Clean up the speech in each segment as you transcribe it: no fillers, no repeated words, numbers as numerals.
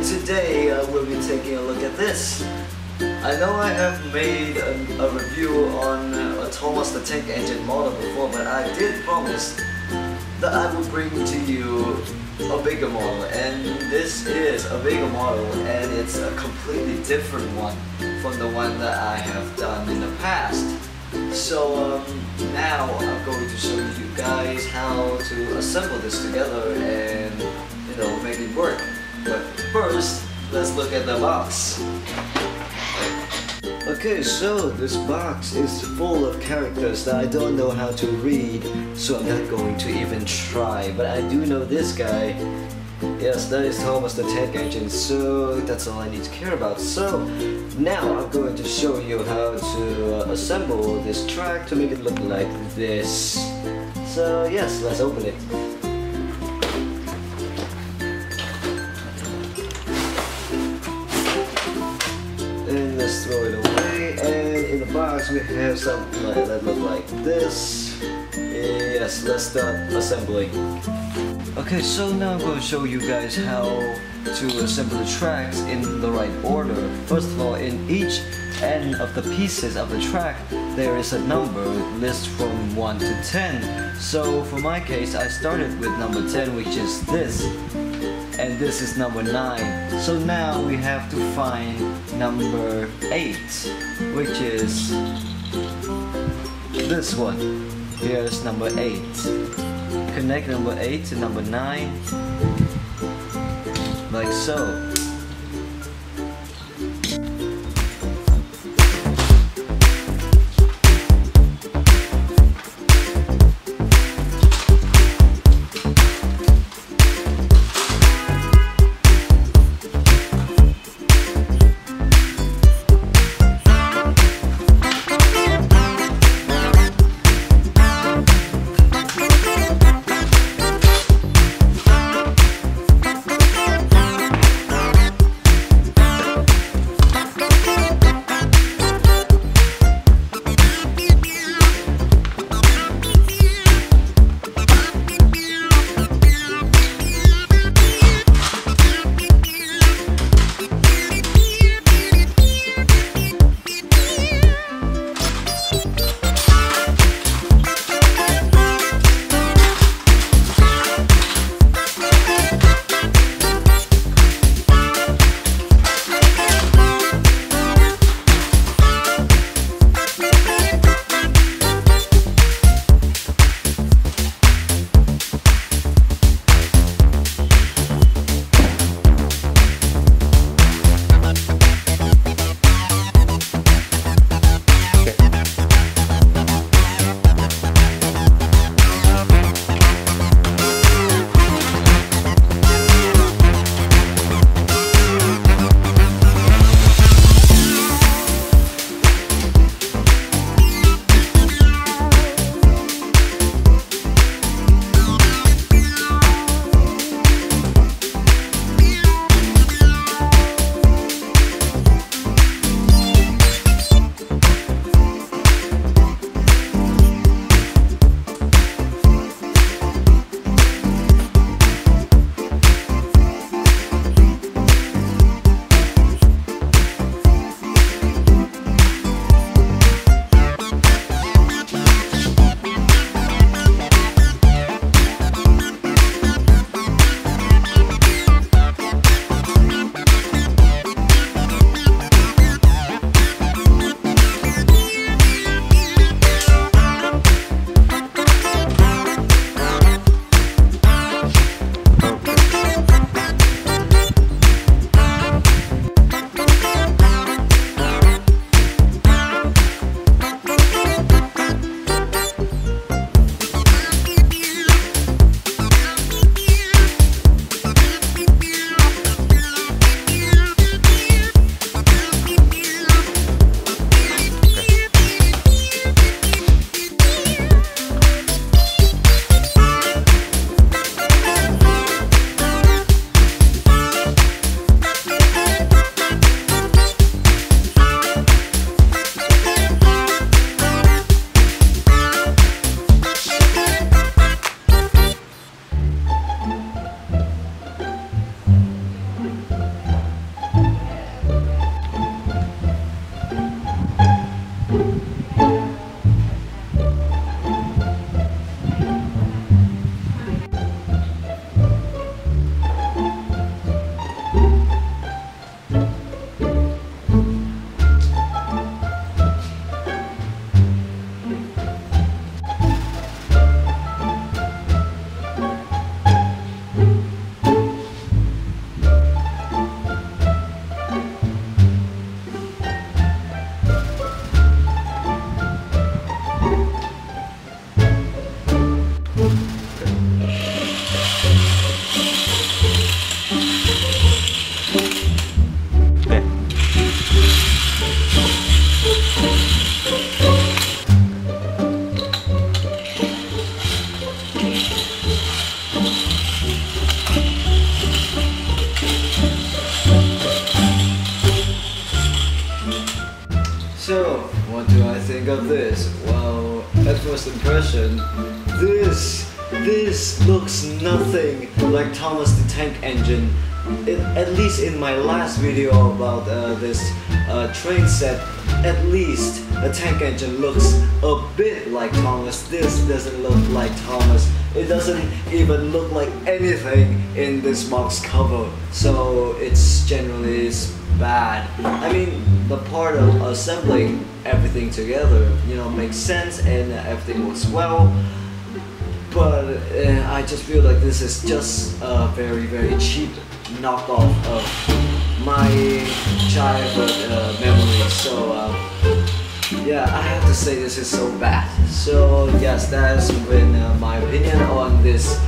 and today we'll be taking a look at this. I know I have made a review on a Thomas the Tank Engine model before, but I did promise that I would bring to you a bigger model, and this is a bigger model, and it's a completely different one from the one that I have done in the past. So now I'm going to show you guys how to assemble this together and make it work. But first, let's look at the box. Okay, so this box is full of characters that I don't know how to read, so I'm not going to even try, but I do know this guy. Yes, that is Thomas the Tank Engine, so that's all I need to care about. So now I'm going to show you how to assemble this track to make it look like this. So yes, let's open it. And let's throw it away, and in the box we have something that look like this. Yes, let's start assembling. Okay, so now I'm going to show you guys how to assemble the tracks in the right order. First of all, in each end of the pieces of the track there is a number listed from 1 to 10. So for my case, I started with number 10, which is this, and this is number 9. So now we have to find number 8, which is this one. Here's number 8. Connect number 8 to number 9, like so. what do I think of this? Well, at first impression, this looks nothing like Thomas the Tank Engine. At least in my last video about this train set, at least the tank engine looks a bit like Thomas. This doesn't look like Thomas. It doesn't even look like anything in this box cover, so it's generally bad. I mean, the part of assembling everything together, you know, makes sense and everything works well. But I just feel like this is just a very, very cheap knockoff of my childhood memories. So yeah, I have to say this is so bad. So yes, that's been my opinion on this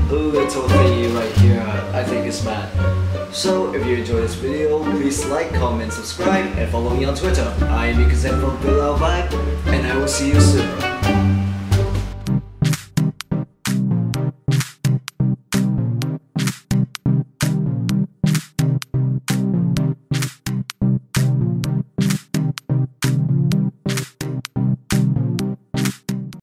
little thingy right here. I think it's bad. So if you enjoyed this video, please like, comment, subscribe, and follow me on Twitter. I am Mikazen from Bilal Vibe, and I will see you soon.